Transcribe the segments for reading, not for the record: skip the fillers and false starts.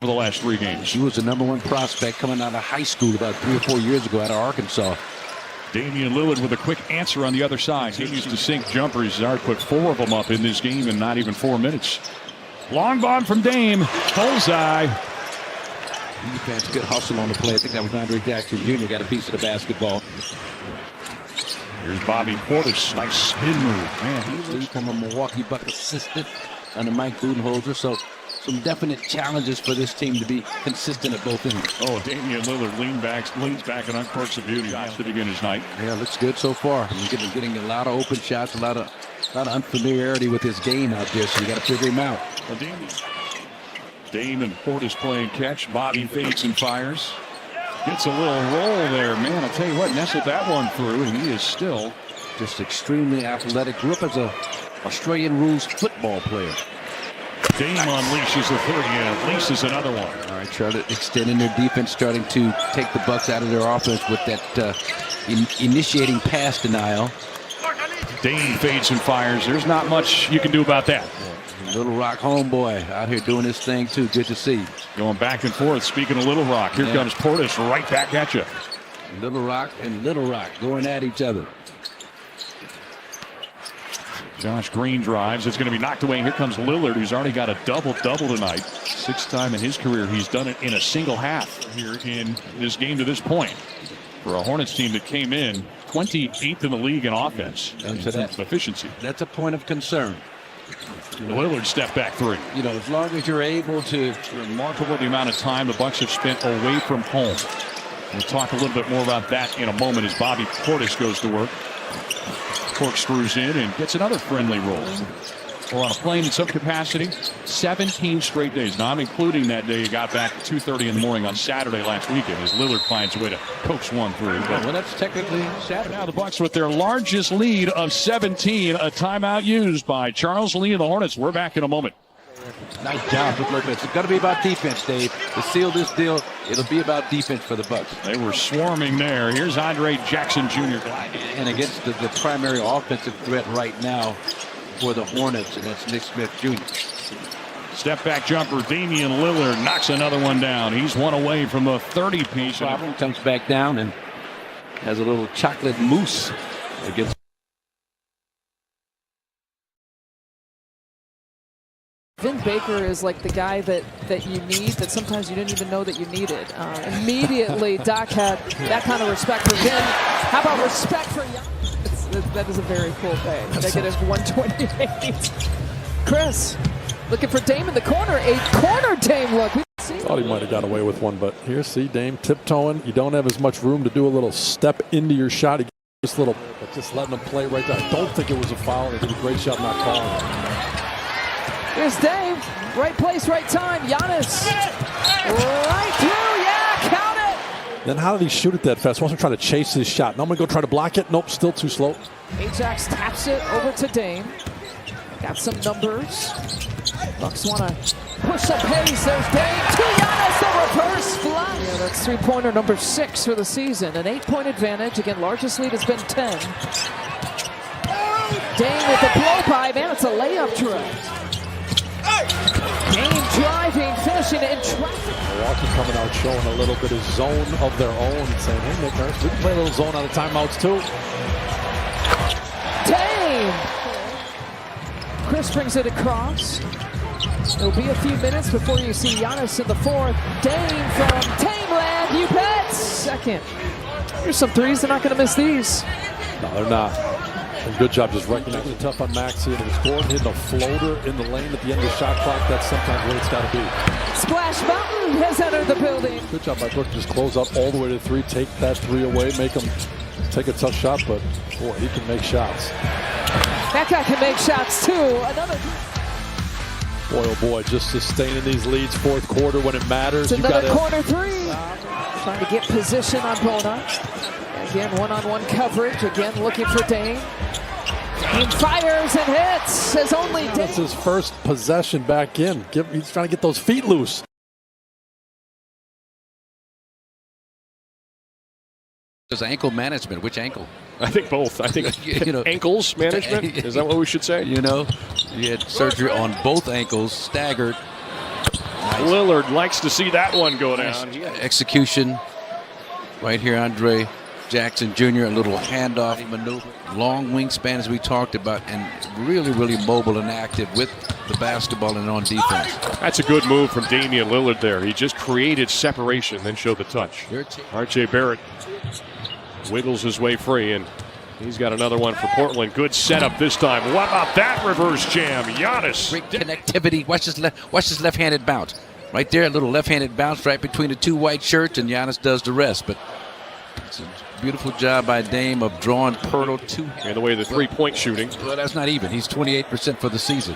for the last 3 games. She was the #1 prospect coming out of high school about 3 or 4 years ago out of Arkansas. Damian Lillard with a quick answer on the other side. He used to sink jumpers. He's already put 4 of them up in this game in not even 4 minutes. Long bomb from Dame. Bullseye. Defense, good hustle on the play. I think that was Andre Jackson Jr. got a piece of the basketball. Here's Bobby Portis. Nice spin move. Man, he's from a Milwaukee Bucks assistant under Mike Budenholzer. So some definite challenges for this team to be consistent at both ends. Oh, Damian Lillard leans back and uncorks the beauty to begin his night. Yeah, looks good so far. He's getting a lot of open shots, a lot of unfamiliarity with his game out there. So you got to figure him out. Well, Dame and Portis playing catch. Bobby fakes and fires. Gets a little roll there, man. I'll tell you what, nestled that one through, and he is still just extremely athletic. Grew up as a Australian rules football player. Dame unleashes the 30 and unleashes another one. All right, Charlotte extending their defense, starting to take the Bucks out of their offense with that initiating pass denial. Dame fades and fires. There's not much you can do about that. Little Rock homeboy out here doing his thing too. Good to see. Going back and forth. Speaking of Little Rock, here comes Portis right back at you. Little Rock and Little Rock going at each other. Josh Green drives. It's going to be knocked away. Here comes Lillard, who's already got a double-double tonight. 6th time in his career he's done it in a single half here in this game to this point. For a Hornets team that came in 28th in the league in offense and efficiency. That's a point of concern. Lillard step back 3. You know, as long as you're able to. Remarkable the amount of time the Bucks have spent away from home. We'll talk a little bit more about that in a moment as Bobby Portis goes to work. Corkscrews in and gets another friendly roll. We're on a plane in some capacity. 17 straight days. Now I'm including that day he got back at 2:30 in the morning on Saturday last weekend as Lillard finds a way to coax one through. Well, that's technically Saturday. Now the Bucks with their largest lead of 17. A timeout used by Charles Lee of the Hornets. We're back in a moment. Nice job with Lillard. It's got to be about defense, Dave. To seal this deal, it'll be about defense for the Bucks. They were swarming there. Here's Andre Jackson Jr. And against the primary offensive threat right now for the Hornets, and that's Nick Smith Jr. Step back jumper. Damian Lillard knocks another one down. He's one away from a 30-piece. Comes back down and has a little chocolate mousse against. Vin Baker is like the guy that you need, that sometimes you didn't even know that you needed. Immediately, Doc had that kind of respect for Vin. How about respect for Giannis? That is a very cool thing. Negative 128. Chris, looking for Dame in the corner. A corner Dame look. Thought he might have got away with one, but here, see Dame tiptoeing. You don't have as much room to do a little step into your shot. He gets this little, but just letting him play right there. I don't think it was a foul. They did a great job not calling it. Here's Dave. Right place, right time. Giannis. Right through. Yeah, count it. Then how did he shoot it that fast? Wasn't trying to chase his shot. Now I'm going to go try to block it. Nope, still too slow. Ajax taps it over to Dame. Got some numbers. Bucks want to push some pace. There's Dame to Giannis. The reverse flush. Yeah, that's three-pointer number 6 for the season. An 8-point advantage. Again, largest lead has been 10. Dame with the blow-by. Man, it's a layup try. Dame driving, finishing in traffic. Milwaukee coming out showing a little bit of zone of their own and saying, hey, Nick Nurse, we can play a little zone out of timeouts too. Dame! Chris brings it across. It'll be a few minutes before you see Giannis in the 4th. Dame from Tameland, you bet! 2nd. Here's some threes, they're not going to miss these. No, they're not. And good job just recognizing it tough on Maxey and scoring, hitting a floater in the lane at the end of the shot clock. That's sometimes what it's got to be. Splash Mountain has entered the building. Good job by Brook. Just close out all the way to 3. Take that 3 away. Make him take a tough shot, but boy, he can make shots. That guy can make shots too. Another. Boy, oh boy, just sustaining these leads 4th quarter when it matters. It's another corner 3. Trying to get position on Bona. Again, one-on-one coverage. Again, looking for Dame. He fires and hits as only Dame. That's his first possession back in. He's trying to get those feet loose. Does ankle management? Which ankle? I think both. I think ankles management. Is that what we should say? You know, he had surgery on both ankles, staggered. Lillard likes to see that one go down. Execution right here, Andre Jackson Jr., a little handoff maneuver. Long wingspan, as we talked about, and really, really mobile and active with the basketball and on defense. That's a good move from Damian Lillard there. He just created separation, then showed the touch. R.J. Barrett wiggles his way free, and he's got another one for Portland. Good setup this time. What about that reverse jam? Giannis. Great connectivity. Watch this left-handed bounce. Right there, a little left-handed bounce right between the two white shirts, and Giannis does the rest. But it's a beautiful job by Dame of drawing Pirtle to. And the way the three-point shooting. Well, that's not even. He's 28% for the season.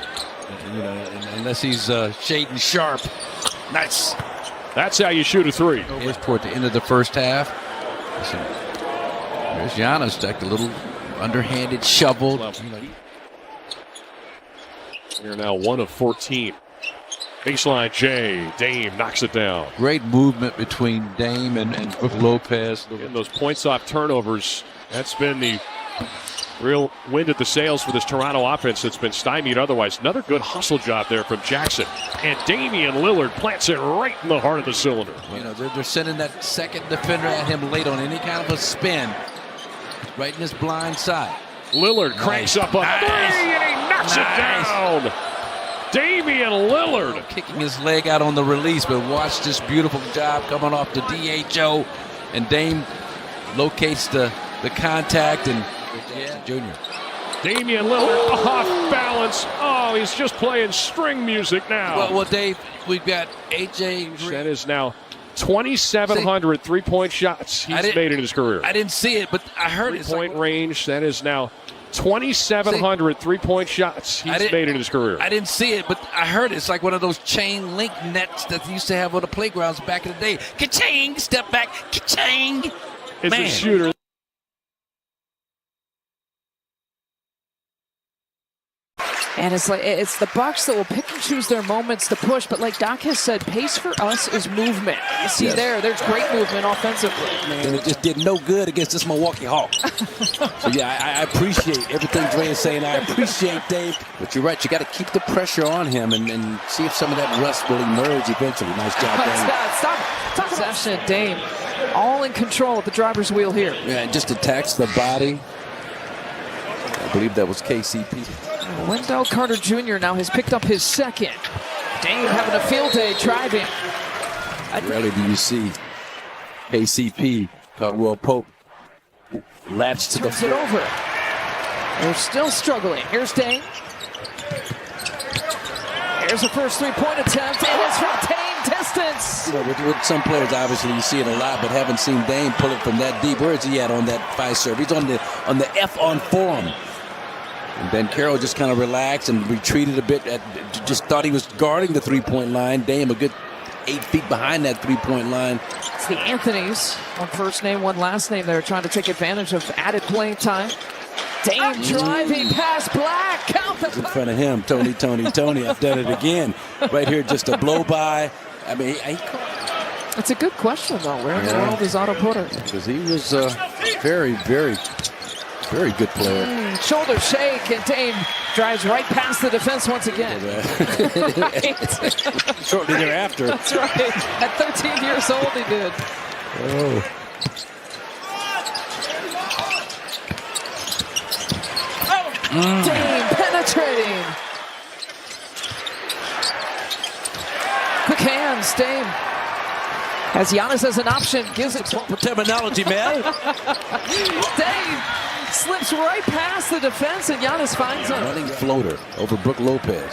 You know, unless he's shading sharp. Nice. That's how you shoot a three. Over toward the end of the first half. So, there's Giannis, like a little underhanded shovel. They're now 1 of 14. Baseline J. Dame knocks it down. Great movement between Dame and Brook Lopez. And those points off turnovers, that's been the real wind at the sails for this Toronto offense that's been stymied otherwise. Another good hustle job there from Jackson. And Damian Lillard plants it right in the heart of the cylinder. You know, they're sending that second defender at him late on any kind of a spin. Right in his blind side. Lillard cranks up a three, and he knocks it down. Damian Lillard. Kicking his leg out on the release, but watch this beautiful job coming off the DHO. And Dame locates the contact, and Junior. Damian Lillard off balance. Oh, he's just playing string music now. Well, Dave, we've got AJ. That is now 2,700 three-point shots he's made in his career. I didn't see it, but I heard it. Three-point range, that is now 2,700 three-point shots he's made in his career. I didn't see it, but I heard it. It's like one of those chain link nets that they used to have on the playgrounds back in the day. Ka-ching, step back, ka-ching. It's a shooter. And it's like it's the Bucks that will pick and choose their moments to push, but like Doc has said, pace for us is movement. You see there's great movement offensively. And it just did no good against this Milwaukee Hawk. So yeah, I appreciate everything Dre is saying. I appreciate Dave, but you're right. You got to keep the pressure on him and see if some of that rust will emerge eventually. Nice job, Dave. Stop. Possession, Dame, all in control at the driver's wheel here. Yeah, just attacks the body. I believe that was KCP. Wendell Carter Jr. now has picked up his second. Dame having a field day driving. Rarely do you see KCP, Caldwell Pope, latch to the floor. It over. They're still struggling. Here's Dame. Here's the first three-point attempt, and it's from Dame distance. You know, with some players, obviously you see it a lot, but haven't seen Dame pull it from that deep. Where is he at on that 5-serve? He's on the F on form. And Ben Carroll just kind of relaxed and retreated a bit. Just thought he was guarding the three-point line. Dame a good 8 feet behind that three-point line. It's the Anthonys, one first name, one last name. They're trying to take advantage of added playing time. Dame driving past Black. Count the in front of him, Tony. I've done it again. Right here, just a blow by. I mean, it's a good question, though. Where in the world is Otto Porter? Because he was very, very, very good player. Shoulder shake, and Dame drives right past the defense once again. Right. Shortly thereafter. That's right. At 13 years old, he did. Oh. Dame penetrating. Quick hands, Dame. As Giannis has an option, gives it proper terminology, man. Dame slips right past the defense, and Giannis finds him. Running floater over Brook Lopez.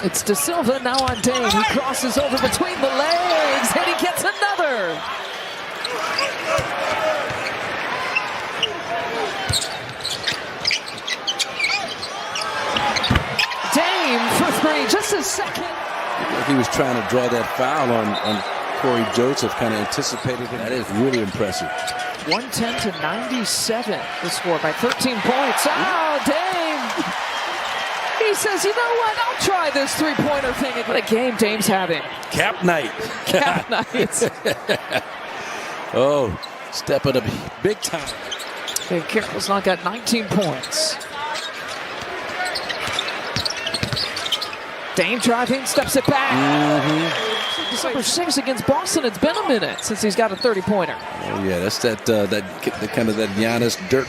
It's De Silva now on Dame. He crosses over between the legs, and he gets another. Dame for three, just a second. He was trying to draw that foul on Corey Joseph, kind of anticipated it. That is really impressive. 110-97, the score by 13 points. Oh, Dame! He says, you know what? I'll try this three-pointer thing. What a game Dame's having. Cap night. Cap night. Oh, stepping up big time. Okay, Carroll's now got 19 points. Dame driving, steps it back. December 6th against Boston. It's been a minute since he's got a 30-pointer. Oh yeah, that's that kind of that Giannis dirt